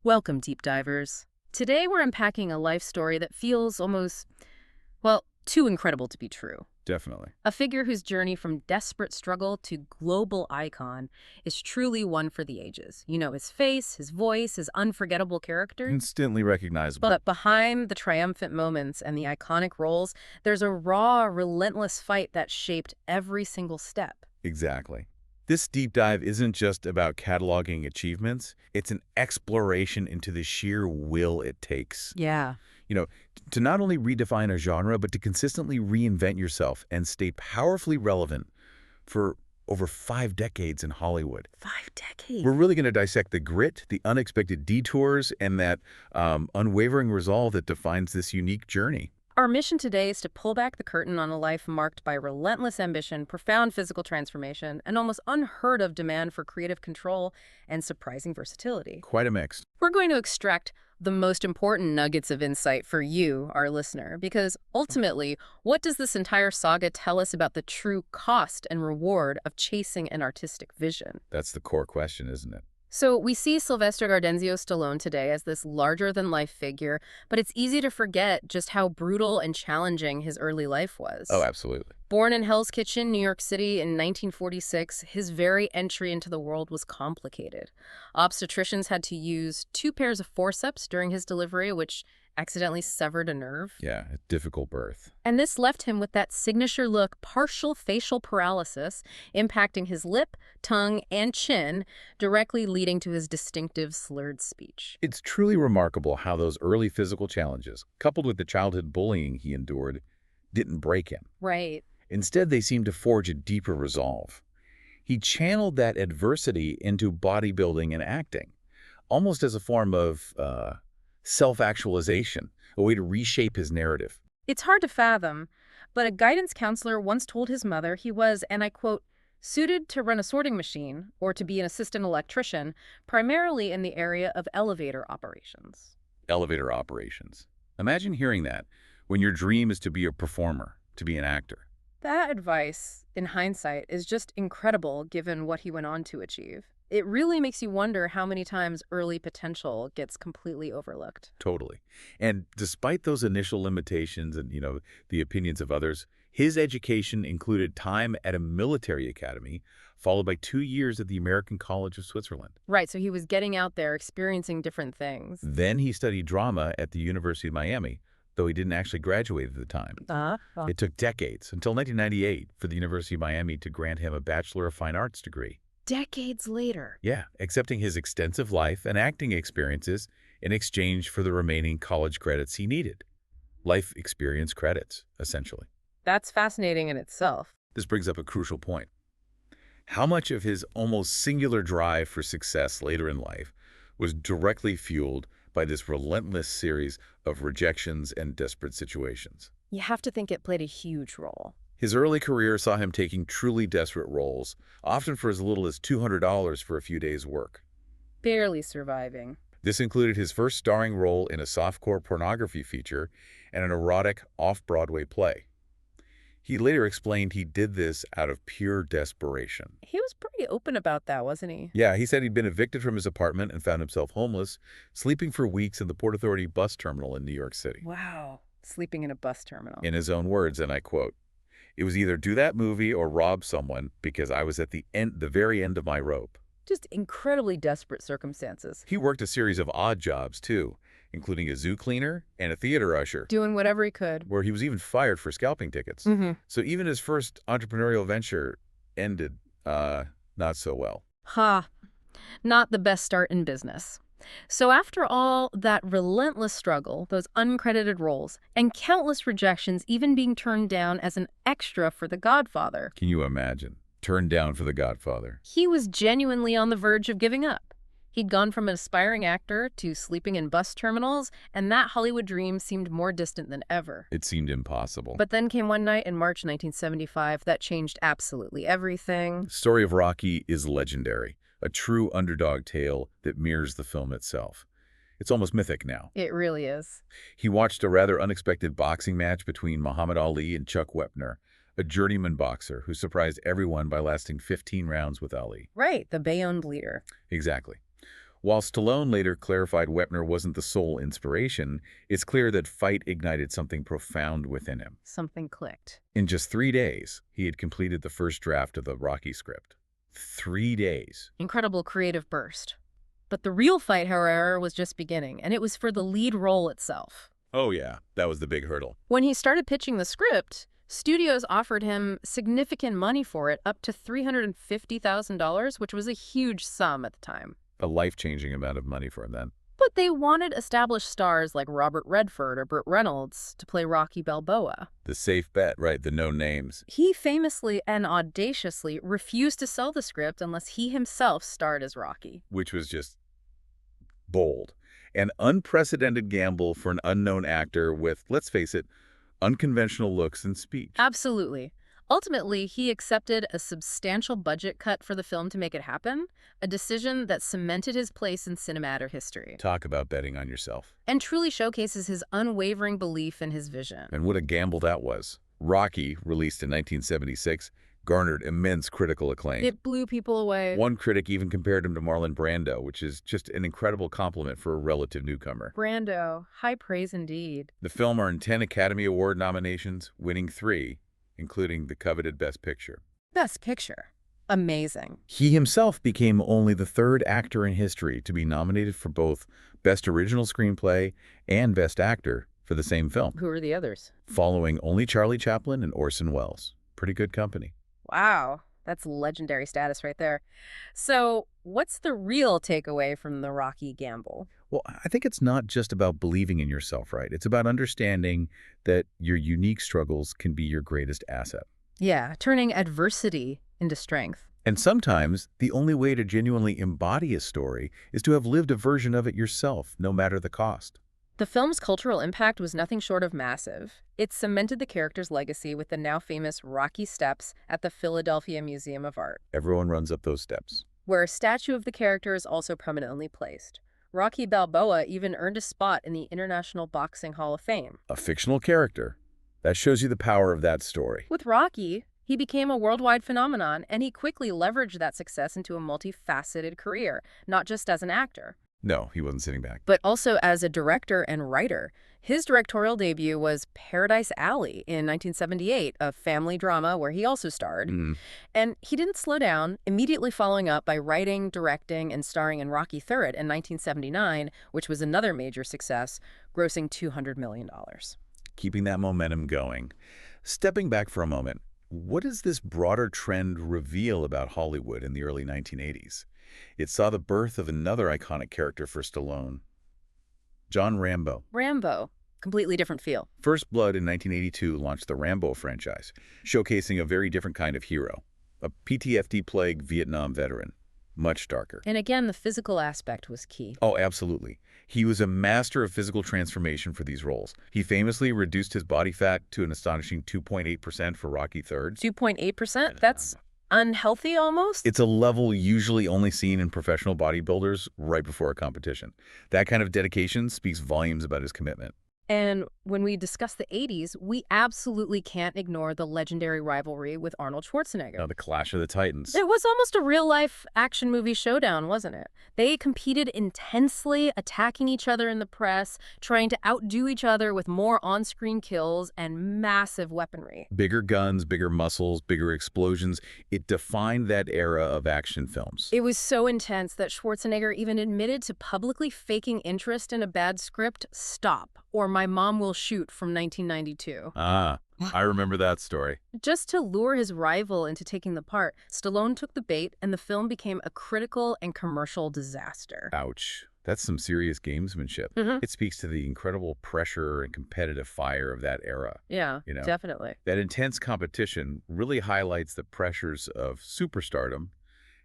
Welcome, deep divers. Today we're unpacking a life story that feels almost, well, too incredible to be true. Definitely. A figure whose journey from desperate struggle to global icon is truly one for the ages. You know his face, his voice, his unforgettable character. Instantly recognizable. But behind the triumphant moments and the iconic roles, there's a raw, relentless fight that shaped every single step. Exactly. This deep dive isn't just about cataloging achievements, it's an exploration into the sheer will it takes. Yeah. You know, to not only redefine a genre, but to consistently reinvent yourself and stay powerfully relevant for over 5 decades in Hollywood. 5 decades. We're really going to dissect the grit, the unexpected detours, and that unwavering resolve that defines this unique journey. Our mission today is to pull back the curtain on a life marked by relentless ambition, profound physical transformation, and almost unheard of demand for creative control and surprising versatility. Quite a mix. We're going to extract the most important nuggets of insight for you, our listener, because ultimately, what does this entire saga tell us about the true cost and reward of chasing an artistic vision? That's the core question, isn't it? So we see Sylvester Stallone today as this larger-than-life figure, but it's easy to forget just how brutal and challenging his early life was. Oh, absolutely. Born in Hell's Kitchen, New York City in 1946, his very entry into the world was complicated. Obstetricians had to use 2 pairs of forceps during his delivery, which accidentally severed a nerve. Yeah, a difficult birth. And this left him with that signature look, partial facial paralysis, impacting his lip, tongue, and chin, directly leading to his distinctive slurred speech. It's truly remarkable how those early physical challenges, coupled with the childhood bullying he endured, didn't break him. Right. Instead, they seemed to forge a deeper resolve. He channeled that adversity into bodybuilding and acting, almost as a form of self-actualization, a way to reshape his narrative. It's hard to fathom, but a guidance counselor once told his mother he was, and I quote, suited to run a sorting machine or to be an assistant electrician, primarily in the area of elevator operations. Elevator operations. Imagine hearing that when your dream is to be a performer, to be an actor. That advice, in hindsight, is just incredible given what he went on to achieve. It really makes you wonder how many times early potential gets completely overlooked. Totally. And despite those initial limitations and, the opinions of others, his education included time at a military academy, followed by 2 years at the American College of Switzerland. Right, so he was getting out there, experiencing different things. Then he studied drama at the University of Miami, though he didn't actually graduate at the time. It took decades, until 1998, for the University of Miami to grant him a Bachelor of Fine Arts degree. Decades later. Yeah, accepting his extensive life and acting experiences in exchange for the remaining college credits he needed. Life experience credits, essentially. That's fascinating in itself. This brings up a crucial point. How much of his almost singular drive for success later in life was directly fueled by this relentless series of rejections and desperate situations? You have to think it played a huge role. His early career saw him taking truly desperate roles, often for as little as $200 for a few days' work. Barely surviving. This included his first starring role in a softcore pornography feature and an erotic off-Broadway play. He later explained he did this out of pure desperation. He was pretty open about that, wasn't he? Yeah, he said he'd been evicted from his apartment and found himself homeless, sleeping for weeks in the Port Authority bus terminal in New York City. Wow. Sleeping in a bus terminal. In his own words, and I quote, "It was either do that movie or rob someone because I was at the very end of my rope." Just incredibly desperate circumstances. He worked a series of odd jobs, too, including a zoo cleaner and a theater usher, Doing whatever he could. where he was even fired for scalping tickets. So even his first entrepreneurial venture ended not so well. Not the best start in business. So after all that relentless struggle, those uncredited roles, and countless rejections, even being turned down as an extra for The Godfather, Can you imagine? Turned down for The Godfather. he was genuinely on the verge of giving up. He'd gone from an aspiring actor to sleeping in bus terminals, and that Hollywood dream seemed more distant than ever. It seemed impossible. But then came one night in March 1975 that changed absolutely everything. The story of Rocky is legendary, a true underdog tale that mirrors the film itself. It's almost mythic now. It really is. He watched a rather unexpected boxing match between Muhammad Ali and Chuck Wepner, a journeyman boxer who surprised everyone by lasting 15 rounds with Ali. Right, the Bayonne bleeder. Exactly. While Stallone later clarified Wepner wasn't the sole inspiration, it's clear that Fight ignited something profound within him. Something clicked. In just 3 days, he had completed the first draft of the Rocky script. 3 days. Incredible creative burst. But the real fight, however, was just beginning, and it was for the lead role itself. Oh yeah, that was the big hurdle. When he started pitching the script, studios offered him significant money for it, up to $350,000, which was a huge sum at the time. A life-changing amount of money for him then. But they wanted established stars like Robert Redford or Burt Reynolds to play Rocky Balboa. The safe bet, right? The no names. He famously and audaciously refused to sell the script unless he himself starred as Rocky. Which was just bold. An unprecedented gamble for an unknown actor with, let's face it, unconventional looks and speech. Absolutely. Ultimately, he accepted a substantial budget cut for the film to make it happen, a decision that cemented his place in cinematic history. Talk about betting on yourself. And truly showcases his unwavering belief in his vision. And what a gamble that was. Rocky, released in 1976, garnered immense critical acclaim. It blew people away. One critic even compared him to Marlon Brando, which is just an incredible compliment for a relative newcomer. Brando, high praise indeed. The film earned 10 Academy Award nominations, winning 3, including the coveted Best Picture. Best Picture. Amazing. He himself became only the 3rd actor in history to be nominated for both Best Original Screenplay and Best Actor for the same film, Who are the others? following only Charlie Chaplin and Orson Welles. Pretty good company. Wow, that's legendary status right there. So, what's the real takeaway from the Rocky gamble? Well, I think it's not just about believing in yourself, right? It's about understanding that your unique struggles can be your greatest asset. Yeah, turning adversity into strength. And sometimes the only way to genuinely embody a story is to have lived a version of it yourself, no matter the cost. The film's cultural impact was nothing short of massive. It cemented the character's legacy with the now famous Rocky Steps at the Philadelphia Museum of Art, Everyone runs up those steps. where a statue of the character is also permanently placed. Rocky Balboa even earned a spot in the International Boxing Hall of Fame. A fictional character. That shows you the power of that story. With Rocky, he became a worldwide phenomenon, and he quickly leveraged that success into a multifaceted career, not just as an actor, No, he wasn't sitting back. but also as a director and writer. His directorial debut was Paradise Alley in 1978, a family drama where he also starred. And he didn't slow down, immediately following up by writing, directing, and starring in Rocky III in 1979, which was another major success, grossing $200 million. Keeping that momentum going. Stepping back for a moment, what does this broader trend reveal about Hollywood in the early 1980s? It saw the birth of another iconic character for Stallone, John Rambo. Rambo, completely different feel. First Blood in 1982 launched the Rambo franchise, showcasing a very different kind of hero, a PTSD-plagued Vietnam veteran, much darker. And again, the physical aspect was key. Oh, absolutely. He was a master of physical transformation for these roles. He famously reduced his body fat to an astonishing 2.8% for Rocky III. 2.8%? That's unhealthy almost? It's a level usually only seen in professional bodybuilders right before a competition. That kind of dedication speaks volumes about his commitment. And when we discuss the 80s, we absolutely can't ignore the legendary rivalry with Arnold Schwarzenegger. Now, the Clash of the Titans. It was almost a real-life action movie showdown, wasn't it? They competed intensely, attacking each other in the press, trying to outdo each other with more on-screen kills and massive weaponry. Bigger guns, bigger muscles, bigger explosions. It defined that era of action films. It was so intense that Schwarzenegger even admitted to publicly faking interest in a bad script, Stop, or My Mom Will Shoot from 1992. Ah, I remember that story. Just to lure his rival into taking the part, Stallone took the bait and the film became a critical and commercial disaster. Ouch. That's some serious gamesmanship. It speaks to the incredible pressure and competitive fire of that era. Yeah, You know, definitely. That intense competition really highlights the pressures of superstardom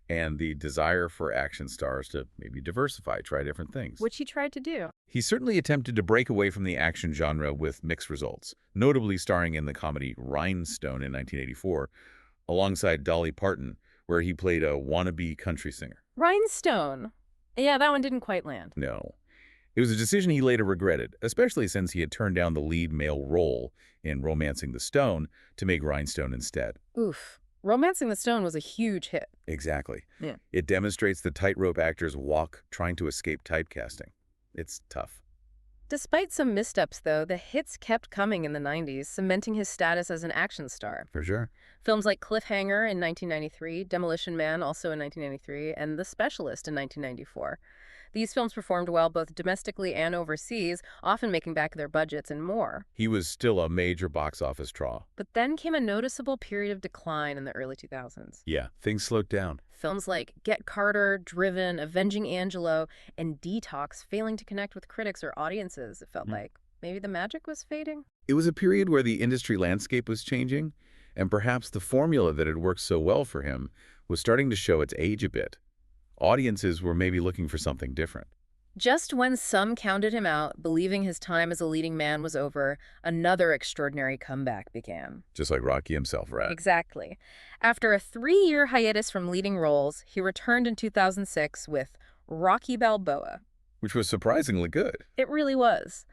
and the desire for action stars to maybe diversify, try different things. Which he tried to do. He certainly attempted to break away from the action genre with mixed results, notably starring in the comedy Rhinestone in 1984, alongside Dolly Parton, where he played a wannabe country singer. Rhinestone. Yeah, that one didn't quite land. No. It was a decision he later regretted, especially since he had turned down the lead male role in Romancing the Stone to make Rhinestone instead. Oof. Romancing the Stone was a huge hit. Exactly. Yeah. It demonstrates the tightrope actors walk trying to escape typecasting. It's tough. Despite some missteps, though, the hits kept coming in the 90s, cementing his status as an action star. For sure. Films like Cliffhanger in 1993, Demolition Man also in 1993, and The Specialist in 1994. These films performed well both domestically and overseas, often making back their budgets and more. He was still a major box office draw. But then came a noticeable period of decline in the early 2000s. Yeah, things slowed down. Films like Get Carter, Driven, Avenging Angelo, and Detox failing to connect with critics or audiences, it felt like. Maybe the magic was fading? It was a period where the industry landscape was changing, and perhaps the formula that had worked so well for him was starting to show its age a bit. Audiences were maybe looking for something different. Just when some counted him out, believing his time as a leading man was over, another extraordinary comeback began. Just like Rocky himself, right? Exactly. After a 3-year hiatus from leading roles, he returned in 2006 with Rocky Balboa. Which was surprisingly good. It really was.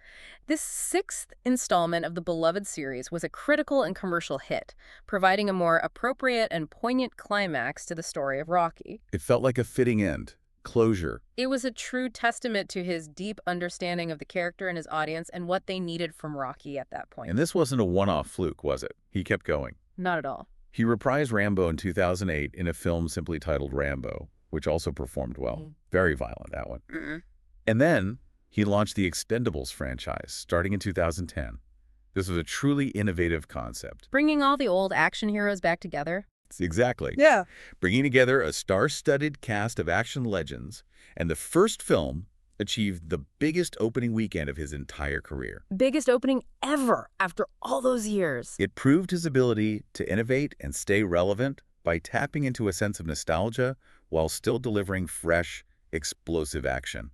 This 6th installment of the beloved series was a critical and commercial hit, providing a more appropriate and poignant climax to the story of Rocky. It felt like a fitting end, closure. It was a true testament to his deep understanding of the character and his audience and what they needed from Rocky at that point. And this wasn't a one-off fluke, was it? He kept going. Not at all. He reprised Rambo in 2008 in a film simply titled Rambo, which also performed well. Very violent, that one. And then he launched the Expendables franchise, starting in 2010. This was a truly innovative concept. Bringing all the old action heroes back together? Exactly. Yeah. Bringing together a star-studded cast of action legends, and the first film achieved the biggest opening weekend of his entire career. Biggest opening ever after all those years. It proved his ability to innovate and stay relevant by tapping into a sense of nostalgia while still delivering fresh, explosive action.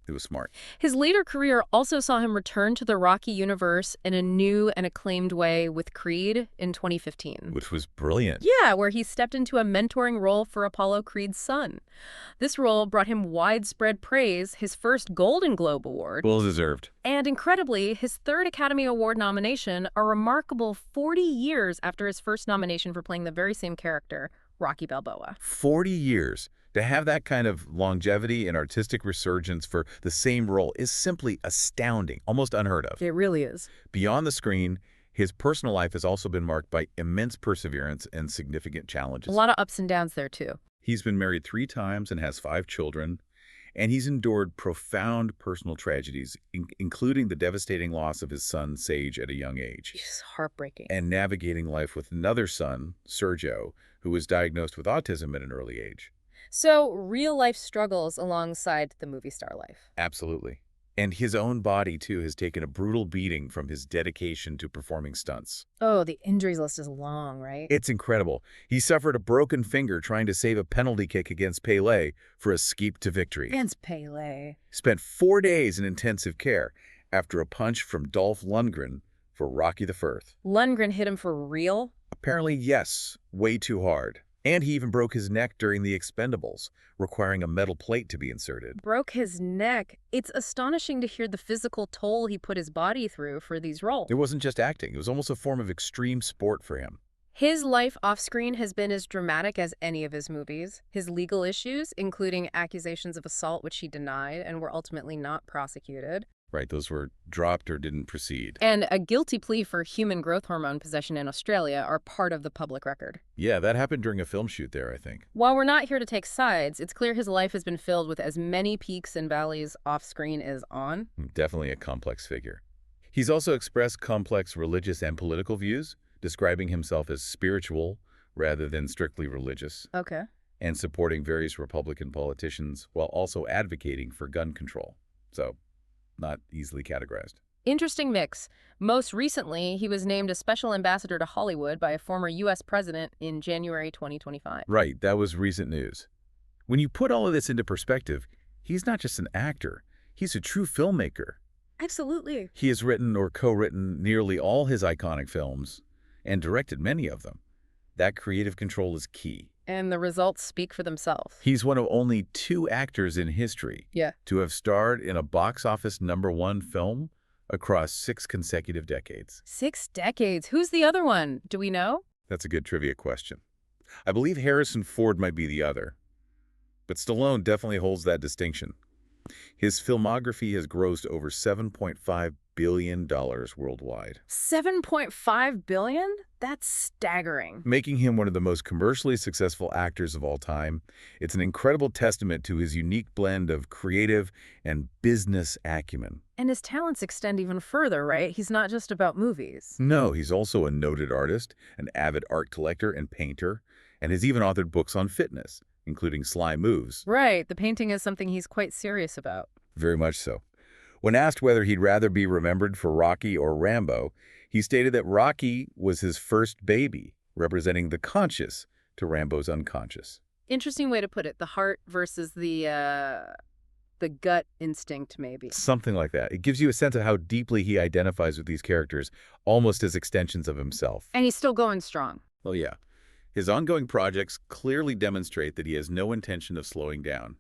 It was smart. His later career also saw him return to the Rocky universe in a new and acclaimed way with Creed in 2015. Which was brilliant. Yeah, where he stepped into a mentoring role for Apollo Creed's son. This role brought him widespread praise, his first Golden Globe Award. Well deserved. And incredibly, his 3rd Academy Award nomination, a remarkable 40 years after his first nomination for playing the very same character, Rocky Balboa. 40 years. To have that kind of longevity and artistic resurgence for the same role is simply astounding, almost unheard of. It really is. Beyond the screen, his personal life has also been marked by immense perseverance and significant challenges. A lot of ups and downs there, too. He's been married 3 times and has 5 children, and he's endured profound personal tragedies, including the devastating loss of his son, Sage, at a young age. It's heartbreaking. And navigating life with another son, Sergio, who was diagnosed with autism at an early age. So, real-life struggles alongside the movie star life. Absolutely. And his own body, too, has taken a brutal beating from his dedication to performing stunts. Oh, the injuries list is long, right? It's incredible. He suffered a broken finger trying to save a penalty kick against Pelé for a skeep to victory. Against Pelé. Spent 4 days in intensive care after a punch from Dolph Lundgren for Rocky the First. Lundgren hit him for real? Apparently, yes. Way too hard. And he even broke his neck during the Expendables, requiring a metal plate to be inserted. Broke his neck. It's astonishing to hear the physical toll he put his body through for these roles. It wasn't just acting. It was almost a form of extreme sport for him. His life off-screen has been as dramatic as any of his movies. His legal issues, including accusations of assault which he denied and were ultimately not prosecuted. Right, those were dropped or didn't proceed. And a guilty plea for human growth hormone possession in Australia are part of the public record. Yeah, that happened during a film shoot there, I think. While we're not here to take sides, it's clear his life has been filled with as many peaks and valleys off-screen as on. Definitely a complex figure. He's also expressed complex religious and political views, describing himself as spiritual rather than strictly religious. Okay. And supporting various Republican politicians while also advocating for gun control. So, not easily categorized. Interesting mix. Most recently, he was named a special ambassador to Hollywood by a former U.S. president in January 2025. Right, that was recent news. When you put all of this into perspective, he's not just an actor. He's a true filmmaker. Absolutely. He has written or co-written nearly all his iconic films and directed many of them. That creative control is key. And the results speak for themselves. He's one of only 2 actors in history to have starred in a box office #1 film across 6 consecutive decades. 6 decades. Who's the other one? Do we know? That's a good trivia question. I believe Harrison Ford might be the other, but Stallone definitely holds that distinction. His filmography has grossed over $7.5 billion worldwide, 7.5 billion? That's staggering. making him one of the most commercially successful actors of all time. It's an incredible testament to his unique blend of creative and business acumen. And his talents extend even further, right? He's not just about movies. No, he's also a noted artist, an avid art collector and painter, and has even authored books on fitness, including Sly Moves. Right, the painting is something he's quite serious about. Very much so. When asked whether he'd rather be remembered for Rocky or Rambo, he stated that Rocky was his first baby, representing the conscious to Rambo's unconscious. Interesting way to put it, the heart versus the gut instinct, maybe. Something like that. It gives you a sense of how deeply he identifies with these characters, almost as extensions of himself. And he's still going strong. Oh yeah. His ongoing projects clearly demonstrate that he has no intention of slowing down.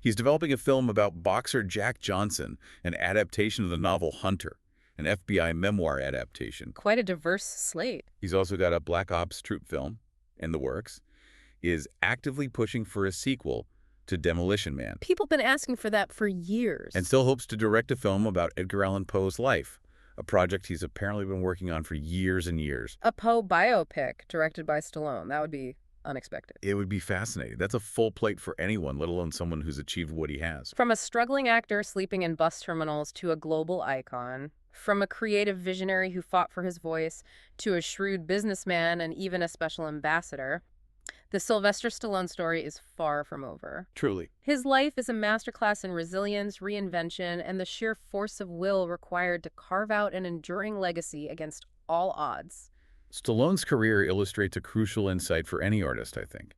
He's developing a film about boxer Jack Johnson, an adaptation of the novel Hunter, an FBI memoir adaptation. Quite a diverse slate. He's also got a Black Ops troop film in the works, is actively pushing for a sequel to Demolition Man, People have been asking for that for years. and still hopes to direct a film about Edgar Allan Poe's life, a project he's apparently been working on for years and years. A Poe biopic directed by Stallone. That would be unexpected. It would be fascinating. That's a full plate for anyone, let alone someone who's achieved what he has. From a struggling actor sleeping in bus terminals to a global icon, from a creative visionary who fought for his voice to a shrewd businessman and even a special ambassador, the Sylvester Stallone story is far from over. Truly. His life is a masterclass in resilience, reinvention, and the sheer force of will required to carve out an enduring legacy against all odds. Stallone's career illustrates a crucial insight for any artist, I think.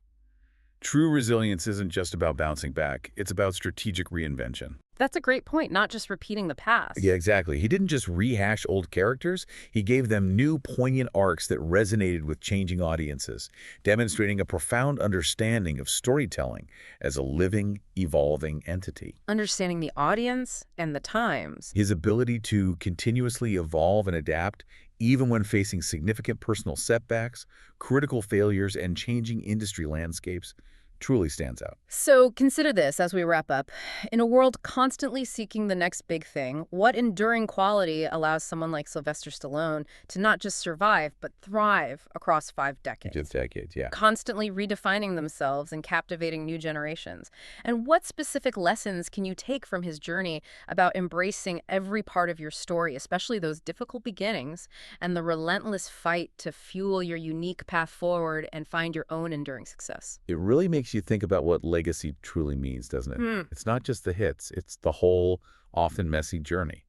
True resilience isn't just about bouncing back, it's about strategic reinvention. That's a great point, not just repeating the past. Yeah, exactly. He didn't just rehash old characters, he gave them new, poignant arcs that resonated with changing audiences, demonstrating a profound understanding of storytelling as a living, evolving entity. Understanding the audience and the times. His ability to continuously evolve and adapt, even when facing significant personal setbacks, critical failures, and changing industry landscapes, truly stands out. So consider this as we wrap up. In a world constantly seeking the next big thing, what enduring quality allows someone like Sylvester Stallone to not just survive, but thrive across 5 decades? Just decades, yeah. Constantly redefining themselves and captivating new generations. And what specific lessons can you take from his journey about embracing every part of your story, especially those difficult beginnings and the relentless fight to fuel your unique path forward and find your own enduring success? It really makes you think about what legacy truly means, doesn't it? It's not just the hits, it's the whole, often messy journey.